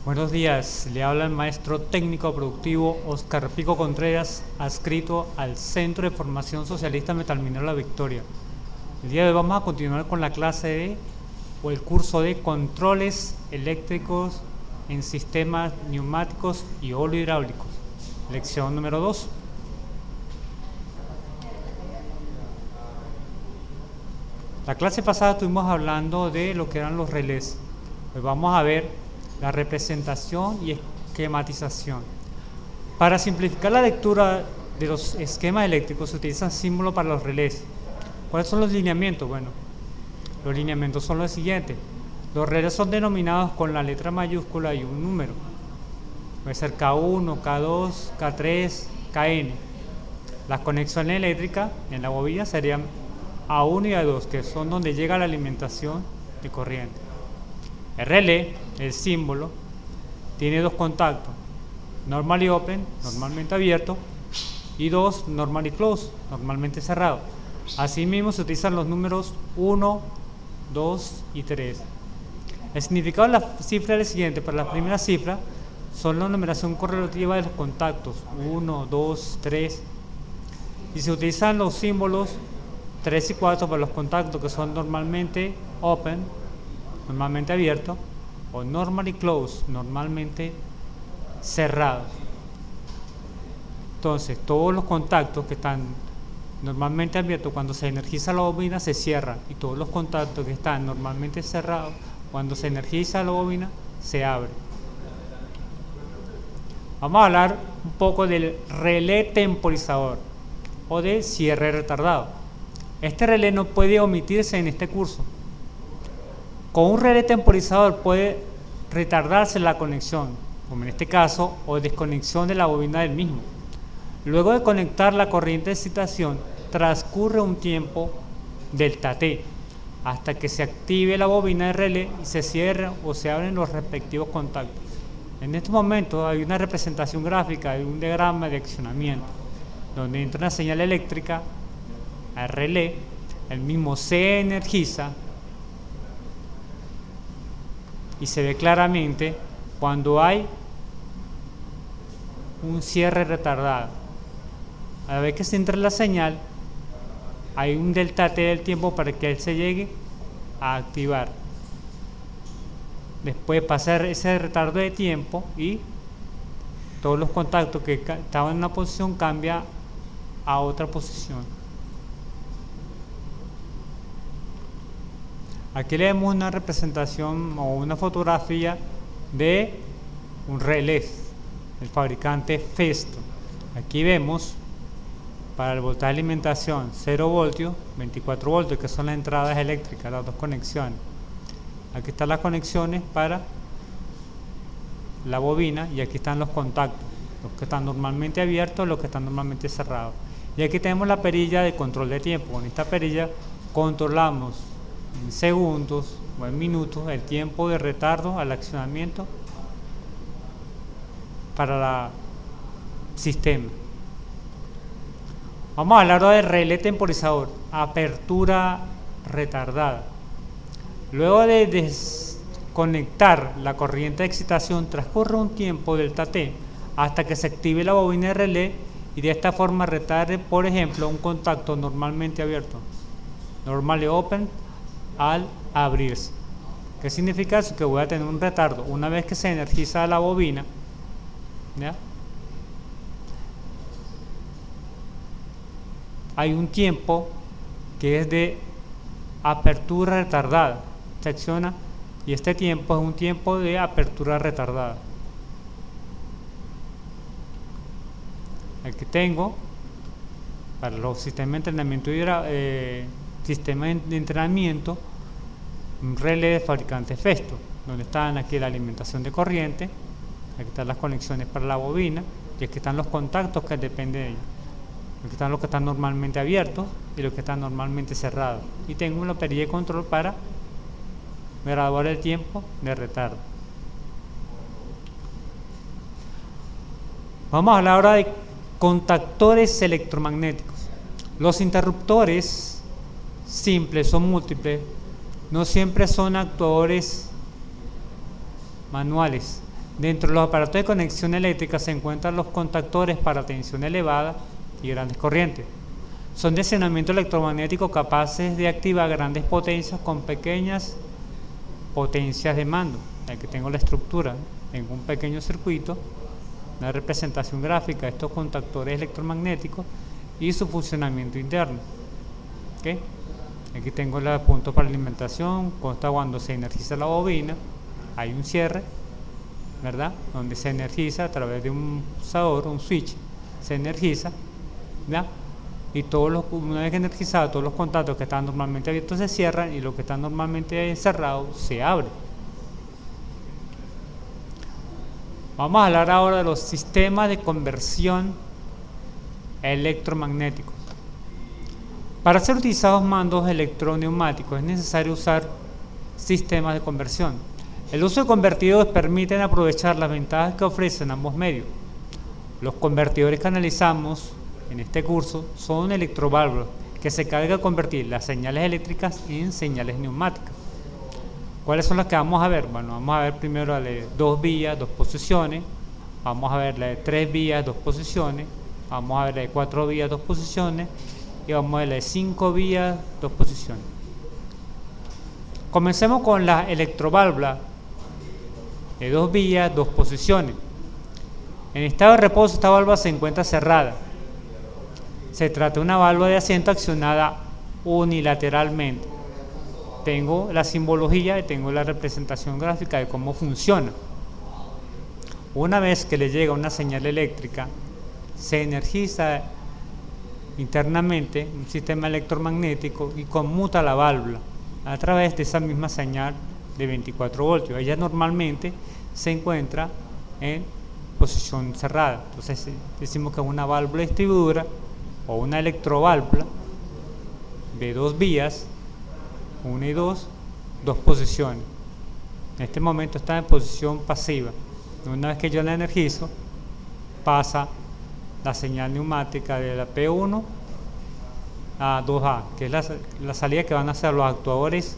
Buenos días, le habla el maestro técnico productivo Oscar Pico Contreras, adscrito al Centro de Formación Socialista Metalminero La Victoria. El día de hoy vamos a continuar con la clase o el curso de controles eléctricos en sistemas neumáticos y óleo-hidráulicos. Lección número 2. La clase pasada estuvimos hablando de lo que eran los relés. Hoy vamos a ver la representación y esquematización. Para simplificar la lectura de los esquemas eléctricos se utilizan símbolos para los relés. ¿Cuáles son los lineamientos? Bueno, los lineamientos son los siguientes. Los relés son denominados con la letra mayúscula y un número. Puede ser K1, K2, K3, Kn. Las conexiones eléctricas en la bobina serían A1 y A2, que son donde llega la alimentación de corriente. El relé, el símbolo, tiene dos contactos, normally open, normalmente abierto, y dos, normally closed, normalmente cerrado. Asimismo se utilizan los números 1, 2 y 3. El significado de la cifra es el siguiente. Para la primera cifra son la numeración correlativa de los contactos, 1, 2, 3, y se utilizan los símbolos 3 y 4 para los contactos que son normalmente open, normalmente abierto, o normally closed, normalmente cerrado. Entonces, todos los contactos que están normalmente abiertos, cuando se energiza la bobina, se cierran, y todos los contactos que están normalmente cerrados, cuando se energiza la bobina, se abre. Vamos a hablar un poco del relé temporizador o de cierre retardado. Este relé no puede omitirse en este curso. Con un relé temporizador puede retardarse la conexión, como en este caso, o desconexión de la bobina del mismo. Luego de conectar la corriente de excitación, transcurre un tiempo delta T, hasta que se active la bobina de relé y se cierren o se abren los respectivos contactos. En este momento hay una representación gráfica de un diagrama de accionamiento, donde entra una señal eléctrica al relé, el mismo se energiza, y se ve claramente cuando hay un cierre retardado. A la vez que se entra la señal, hay un delta T del tiempo para que él se llegue a activar. Después pasa ese retardo de tiempo y todos los contactos que estaban en una posición cambian a otra posición. Aquí le vemos una representación o una fotografía de un relé, el fabricante Festo. Aquí vemos para el voltaje de alimentación 0 voltios, 24 voltios, que son las entradas eléctricas, las dos conexiones. Aquí están las conexiones para la bobina y aquí están los contactos, los que están normalmente abiertos, los que están normalmente cerrados. Y aquí tenemos la perilla de control de tiempo. Con esta perilla controlamos en segundos o en minutos el tiempo de retardo al accionamiento para el sistema. Vamos a hablar ahora del relé temporizador, apertura retardada. Luego de desconectar la corriente de excitación, transcurre un tiempo delta T hasta que se active la bobina de relé y de esta forma retarde, por ejemplo, un contacto normalmente abierto, normally open, al abrirse. ¿Qué significa eso? Que voy a tener un retardo una vez que se energiza la bobina, ¿ya? Hay un tiempo que es de apertura retardada, se acciona, y este tiempo es un tiempo de apertura retardada. Aquí tengo para los sistemas de entrenamiento un relé de fabricante Festo, donde están aquí la alimentación de corriente, aquí están las conexiones para la bobina y aquí están los contactos que dependen de ella. Aquí están los que están normalmente abiertos y los que están normalmente cerrados. Y tengo una perilla de control para graduar el tiempo de retardo. Vamos a hablar ahora de contactores electromagnéticos. Los interruptores simples o múltiples no siempre son actuadores manuales. Dentro de los aparatos de conexión eléctrica se encuentran los contactores para tensión elevada y grandes corrientes. Son de accionamiento electromagnético capaces de activar grandes potencias con pequeñas potencias de mando. Aquí tengo la estructura, tengo un pequeño circuito, una representación gráfica de estos contactores electromagnéticos y su funcionamiento interno. ¿Okay? Aquí tengo el punto para alimentación, consta cuando se energiza la bobina, hay un cierre, ¿verdad? Donde se energiza a través de un pulsador, un switch, se energiza, ¿verdad? Y una vez que energizado, todos los contactos que están normalmente abiertos se cierran y los que están normalmente cerrados se abren. Vamos a hablar ahora de los sistemas de conversión electromagnéticos. Para ser utilizados mandos electroneumáticos es necesario usar sistemas de conversión. El uso de convertidores permite aprovechar las ventajas que ofrecen ambos medios. Los convertidores que analizamos en este curso son electroválvulas que se encargan de convertir las señales eléctricas en señales neumáticas. ¿Cuáles son las que vamos a ver? Bueno, vamos a ver primero la de 2 vías, 2 posiciones, vamos a ver la de 3 vías, 2 posiciones, vamos a ver la de 4 vías, 2 posiciones y vamos a ver la de 5 vías, 2 posiciones. Comencemos con la electroválvula de 2 vías, 2 posiciones. En estado de reposo esta válvula se encuentra cerrada. Se trata de una válvula de asiento accionada unilateralmente. Tengo la simbología y tengo la representación gráfica de cómo funciona. Una vez que le llega una señal eléctrica, se energiza internamente un sistema electromagnético y conmuta la válvula a través de esa misma señal de 24 voltios. Ella normalmente se encuentra en posición cerrada. Entonces decimos que es una válvula distribuidora o una electroválvula de 2 vías, 1 y 2, 2 posiciones. En este momento está en posición pasiva. Una vez que yo la energizo, pasa la señal neumática de la P1 a 2A, que es la salida que van a hacer los actuadores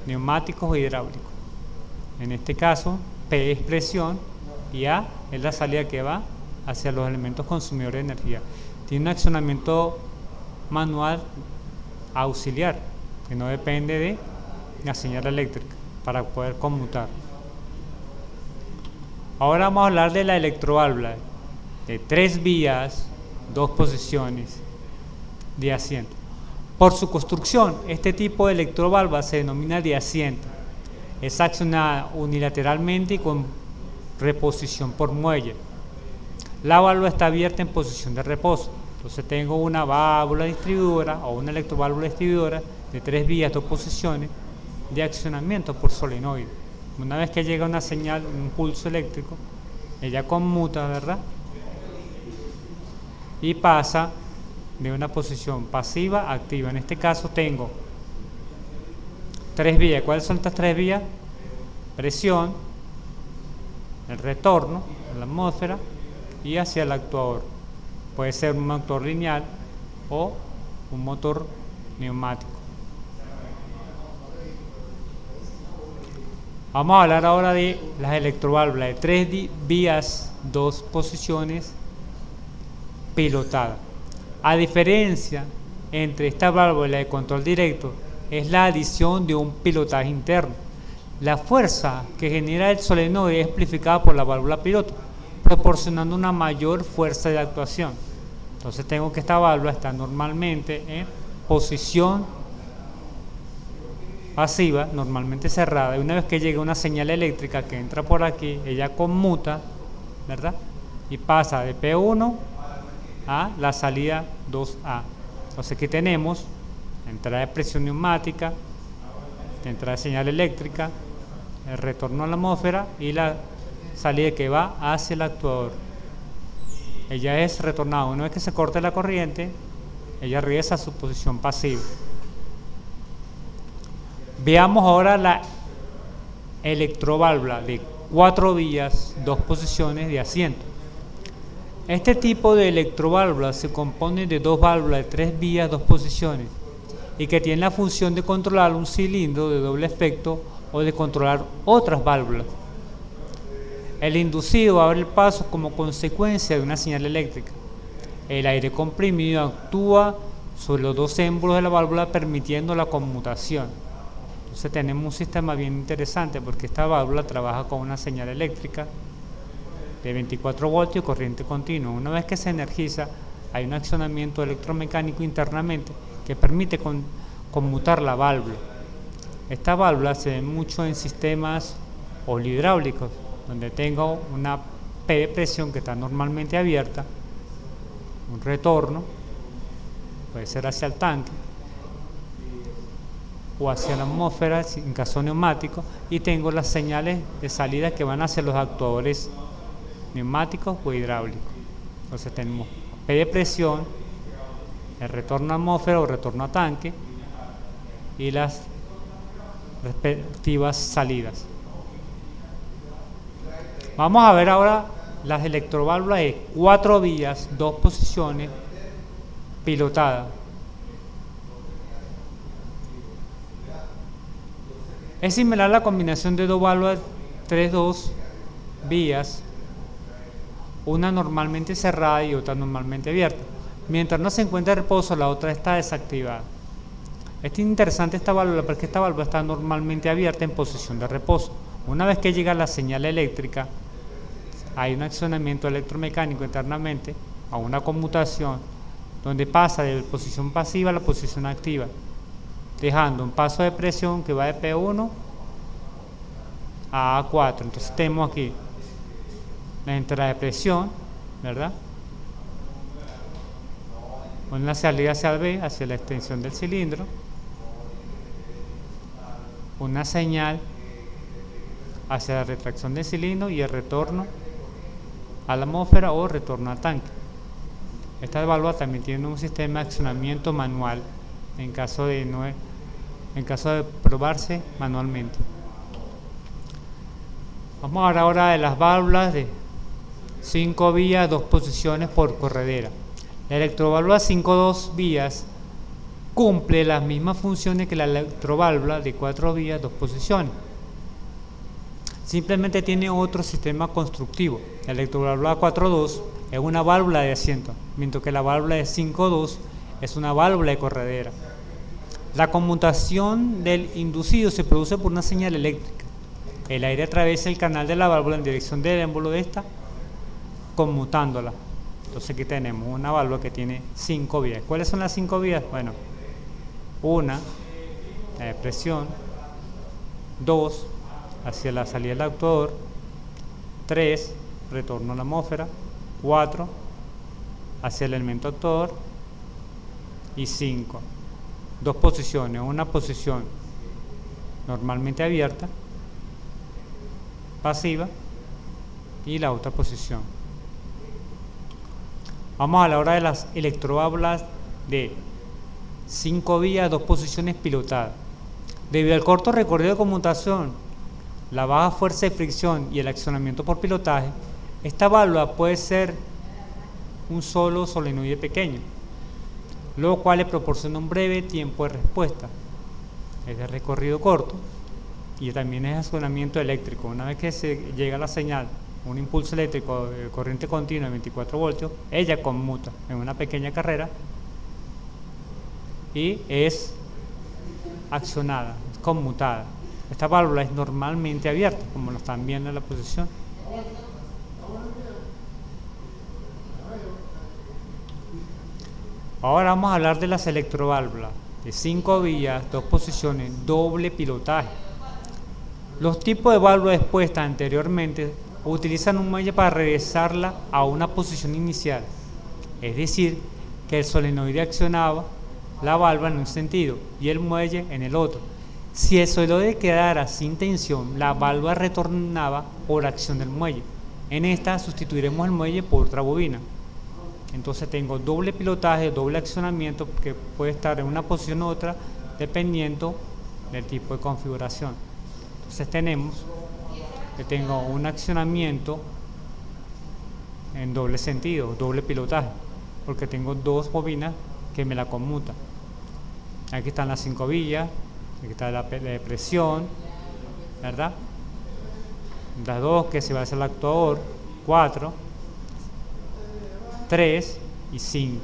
neumáticos e hidráulicos. En este caso, P es presión y A es la salida que va hacia los elementos consumidores de energía. Tiene un accionamiento manual auxiliar, que no depende de la señal eléctrica para poder conmutar. Ahora vamos a hablar de la electroválvula de 3 vías, 2 posiciones de asiento. Por su construcción, este tipo de electroválvula se denomina de asiento. Es accionada unilateralmente y con reposición por muelle. La válvula está abierta en posición de reposo. Entonces tengo una válvula distribuidora o una electroválvula distribuidora de 3 vías, 2 posiciones de accionamiento por solenoide. Una vez que llega una señal, un pulso eléctrico, ella conmuta, ¿verdad? Y pasa de una posición pasiva a activa. En este caso tengo 3 vías. ¿Cuáles son estas 3 vías? Presión, el retorno a la atmósfera y hacia el actuador. Puede ser un motor lineal o un motor neumático. Vamos a hablar ahora de las electroválvulas de 3 vías, 2 posiciones pilotadas. A diferencia entre esta válvula de control directo es la adición de un pilotaje interno. La fuerza que genera el solenoide es amplificada por la válvula piloto, proporcionando una mayor fuerza de actuación. Entonces tengo que esta válvula está normalmente en posición pasiva, normalmente cerrada, y una vez que llega una señal eléctrica que entra por aquí, ella conmuta, ¿verdad? Y pasa de P1 a la salida 2A. Entonces aquí tenemos entrada de presión neumática, entrada de señal eléctrica, el retorno a la atmósfera y la salida que va hacia el actuador. Ella es retornada. Una vez que se corte la corriente, ella regresa a su posición pasiva. Veamos ahora la electroválvula de 4 vías, 2 posiciones de asiento. Este tipo de electroválvula se compone de 2 válvulas de 3 vías, 2 posiciones y que tiene la función de controlar un cilindro de doble efecto o de controlar otras válvulas. El inducido abre el paso como consecuencia de una señal eléctrica. El aire comprimido actúa sobre los dos émbolos de la válvula permitiendo la conmutación. Entonces tenemos un sistema bien interesante porque esta válvula trabaja con una señal eléctrica de 24 voltios y corriente continua. Una vez que se energiza, hay un accionamiento electromecánico internamente que permite conmutar la válvula. Esta válvula se ve mucho en sistemas hidráulicos, donde tengo una P de presión que está normalmente abierta, un retorno, puede ser hacia el tanque o hacia la atmósfera en caso neumático, y tengo las señales de salida que van hacia los actuadores neumáticos o hidráulicos. Entonces tenemos P de presión, el retorno a atmósfera o retorno a tanque y las respectivas salidas. Vamos a ver ahora las electroválvulas de 4 vías, 2 posiciones, pilotadas. Es similar a la combinación de 2 válvulas 3-2 vías, una normalmente cerrada y otra normalmente abierta. Mientras no se encuentra en reposo, la otra está desactivada. Es interesante esta válvula porque esta válvula está normalmente abierta en posición de reposo. Una vez que llega la señal eléctrica, hay un accionamiento electromecánico internamente a una conmutación donde pasa de posición pasiva a la posición activa, dejando un paso de presión que va de P1 a A4. Entonces tenemos aquí la entrada de presión, ¿verdad? Una salida hacia el B, hacia la extensión del cilindro, una señal hacia la retracción del cilindro y el retorno a la atmósfera o retorno al tanque. Esta válvula también tiene un sistema de accionamiento manual en caso de probarse manualmente. Vamos a hablar ahora de las válvulas de 5 vías, 2 posiciones por corredera. La electroválvula 5-2 vías cumple las mismas funciones que la electroválvula de 4 vías, 2 posiciones. Simplemente tiene otro sistema constructivo. La electroválvula 4-2 es una válvula de asiento, mientras que la válvula de 5-2 es una válvula de corredera. La conmutación del inducido se produce por una señal eléctrica. El aire atraviesa el canal de la válvula en dirección del émbolo de esta, conmutándola. Entonces aquí tenemos una válvula que tiene 5 vías. ¿Cuáles son las 5 vías? Bueno, una, la de presión, 2, hacia la salida del actuador, 3, retorno a la atmósfera, 4, hacia el elemento actuador, y 5, 2 posiciones, una posición normalmente abierta, pasiva, y la otra posición. Vamos a la hora de las electroválvulas de 5 vías, 2 posiciones pilotadas. Debido al corto recorrido de conmutación, la baja fuerza de fricción y el accionamiento por pilotaje, esta válvula puede ser un solo solenoide pequeño, lo cual le proporciona un breve tiempo de respuesta. Es de recorrido corto y también es accionamiento eléctrico. Una vez que se llega la señal, un impulso eléctrico de corriente continua de 24 voltios, ella conmuta en una pequeña carrera y es accionada, es conmutada. Esta válvula es normalmente abierta, como lo están viendo en la posición. Ahora vamos a hablar de las electroválvulas de 5 vías, 2 posiciones, doble pilotaje. Los tipos de válvulas expuestas anteriormente utilizan un muelle para regresarla a una posición inicial, es decir, que el solenoide accionaba la válvula en un sentido y el muelle en el otro. Si el solenoide quedara sin tensión, la válvula retornaba por acción del muelle. En esta sustituiremos el muelle por otra bobina. Entonces tengo doble pilotaje, doble accionamiento, que puede estar en una posición u otra dependiendo del tipo de configuración. Entonces tenemos que tengo un accionamiento en doble sentido, doble pilotaje, porque tengo 2 bobinas que me la conmutan. Aquí están las 5 vías, aquí está la de presión, ¿verdad? las dos que se va a hacer el actuador, 4, 3 y 5.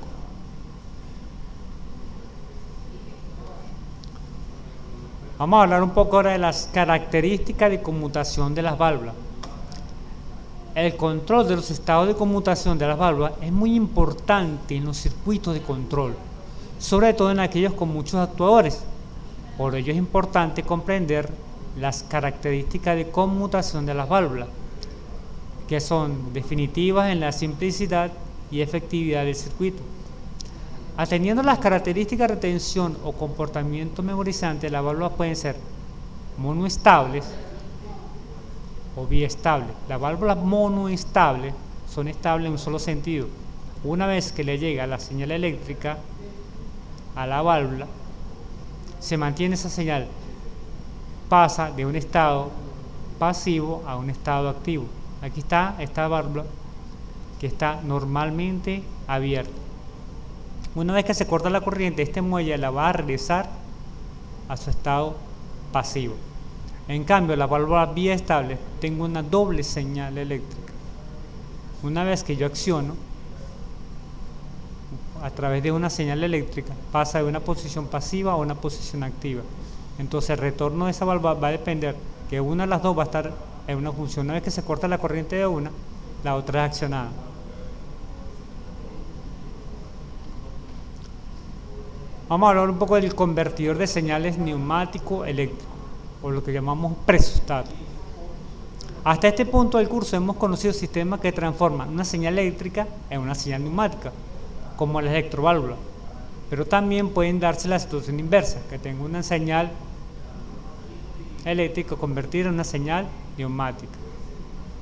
Vamos a hablar un poco ahora de las características de conmutación de las válvulas. El control de los estados de conmutación de las válvulas es muy importante en los circuitos de control, sobre todo en aquellos con muchos actuadores. Por ello es importante comprender las características de conmutación de las válvulas, que son definitivas en la simplicidad y efectividad del circuito. Atendiendo las características de retención o comportamiento memorizante, las válvulas pueden ser monoestables o biestables. Las válvulas monoestables son estables en un solo sentido. Una vez que le llega la señal eléctrica a la válvula, se mantiene esa señal, pasa de un estado pasivo a un estado activo. Aquí está esta válvula que está normalmente abierta. Una vez que se corta la corriente, este muelle la va a regresar a su estado pasivo. En cambio, la válvula biestable tengo una doble señal eléctrica. Una vez que yo acciono a través de una señal eléctrica, pasa de una posición pasiva a una posición activa. Entonces el retorno de esa válvula va a depender que una de las dos va a estar en una función. Una vez que se corta la corriente de una, la otra es accionada. Vamos a hablar un poco del convertidor de señales neumático eléctrico, o lo que llamamos presostato. Hasta este punto del curso hemos conocido sistemas que transforman una señal eléctrica en una señal neumática, como la electroválvula, pero también pueden darse la situación inversa, que tengo una señal eléctrica convertida en una señal neumática.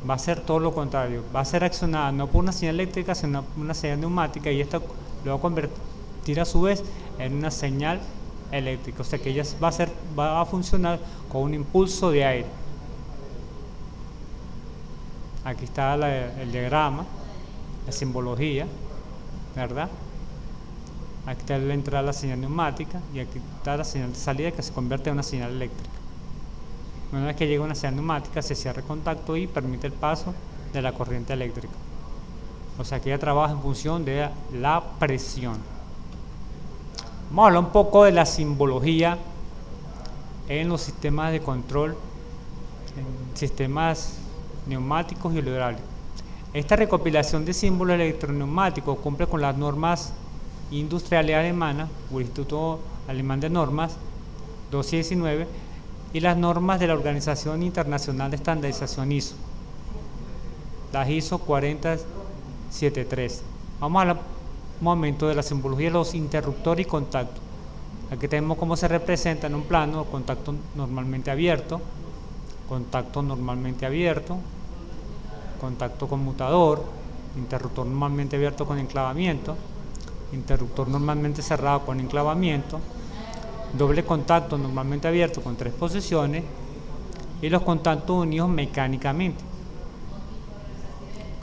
Va a ser todo lo contrario, va a ser accionada no por una señal eléctrica, sino una señal neumática, y esta lo va a convertir a su vez en una señal eléctrica, o sea que ella va a funcionar con un impulso de aire. Aquí está el diagrama, la simbología, ¿verdad? Aquí está la entrada de la señal neumática y aquí está la señal de salida que se convierte en una señal eléctrica. Una vez que llega una señal neumática, se cierra el contacto y permite el paso de la corriente eléctrica. O sea que ella trabaja en función de la presión. Vamos a hablar un poco de la simbología en los sistemas de control, en sistemas neumáticos y hidráulicos. Esta recopilación de símbolos electroneumáticos cumple con las normas industriales alemanas, o el Instituto Alemán de Normas 219, y las normas de la Organización Internacional de Estandarización ISO, las ISO 40073. Vamos a hablar un momento de la simbología de los interruptores y contactos. Aquí tenemos cómo se representa en un plano: contacto normalmente abierto, contacto normalmente abierto, contacto conmutador, interruptor normalmente abierto con enclavamiento, interruptor normalmente cerrado con enclavamiento, doble contacto normalmente abierto con 3 posiciones y los contactos unidos mecánicamente.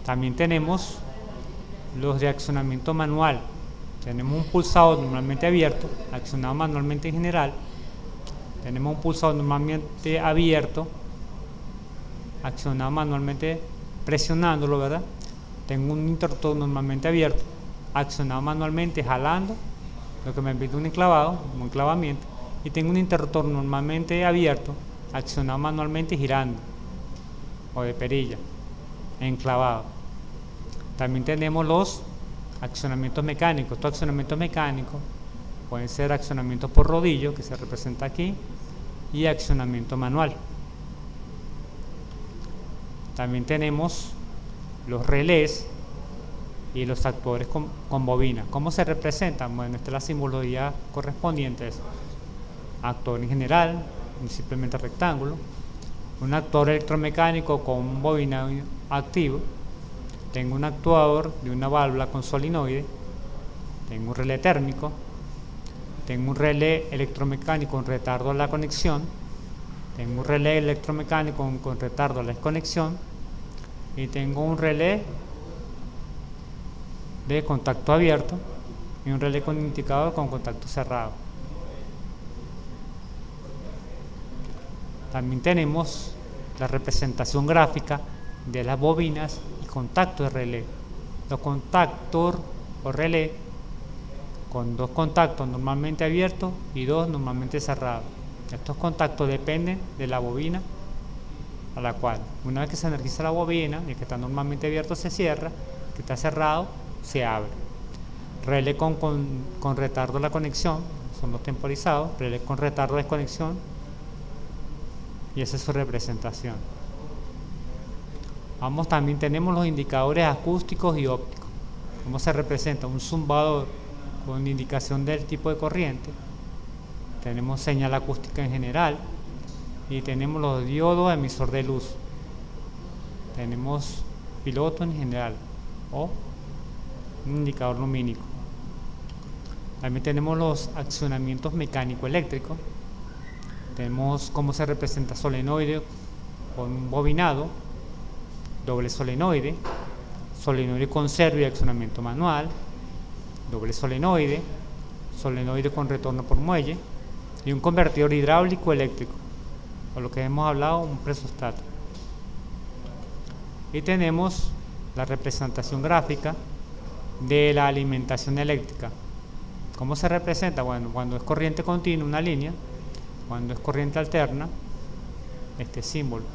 También tenemos los de accionamiento manual. Tenemos un pulsador normalmente abierto, accionado manualmente en general. Tenemos un pulsador normalmente abierto, accionado manualmente presionándolo, ¿verdad? Tengo un interruptor normalmente abierto, accionado manualmente jalando, lo que me permite un enclavado, un enclavamiento. Y tengo un interruptor normalmente abierto, accionado manualmente girando, o de perilla, enclavado. También tenemos los accionamientos mecánicos. Estos accionamientos mecánicos pueden ser accionamientos por rodillo, que se representa aquí, y accionamiento manual. También tenemos los relés y los actuadores con bobina. ¿Cómo se representan? Bueno, esta es la simbología correspondiente. Actuador en general, simplemente rectángulo. Un actuador electromecánico con un bobinado activo. Tengo un actuador de una válvula con solenoide. Tengo un relé térmico. Tengo un relé electromecánico con retardo a la conexión. Tengo un relé electromecánico con retardo a la desconexión. Y tengo un relé de contacto abierto y un relé con indicador con contacto cerrado. También tenemos la representación gráfica de las bobinas y contacto de relé. Los contactos o relé con dos contactos normalmente abiertos y dos normalmente cerrados. Estos contactos dependen de la bobina a la cual, una vez que se energiza la bobina, el que está normalmente abierto se cierra, el que está cerrado se abre. Relé con retardo de la conexión, son los temporizados, relé con retardo de desconexión, y esa es su representación. También tenemos los indicadores acústicos y ópticos. ¿Cómo se representa? Un zumbador con indicación del tipo de corriente. Tenemos señal acústica en general y tenemos los diodos emisor de luz. Tenemos piloto en general o un indicador lumínico. También tenemos los accionamientos mecánico-eléctricos. Tenemos cómo se representa solenoide con un bobinado, doble solenoide con servo y accionamiento manual, doble solenoide con retorno por muelle y un convertidor hidráulico eléctrico, o lo que hemos hablado, un presostato. Y tenemos la representación gráfica de la alimentación eléctrica. ¿Cómo se representa? Bueno, cuando es corriente continua, una línea; cuando es corriente alterna, este símbolo.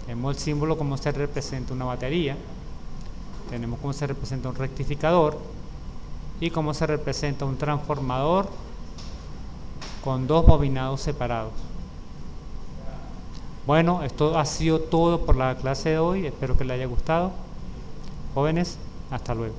Tenemos el símbolo cómo se representa una batería, tenemos cómo se representa un rectificador y cómo se representa un transformador con dos bobinados separados. Bueno, esto ha sido todo por la clase de hoy, espero que les haya gustado. Jóvenes, hasta luego.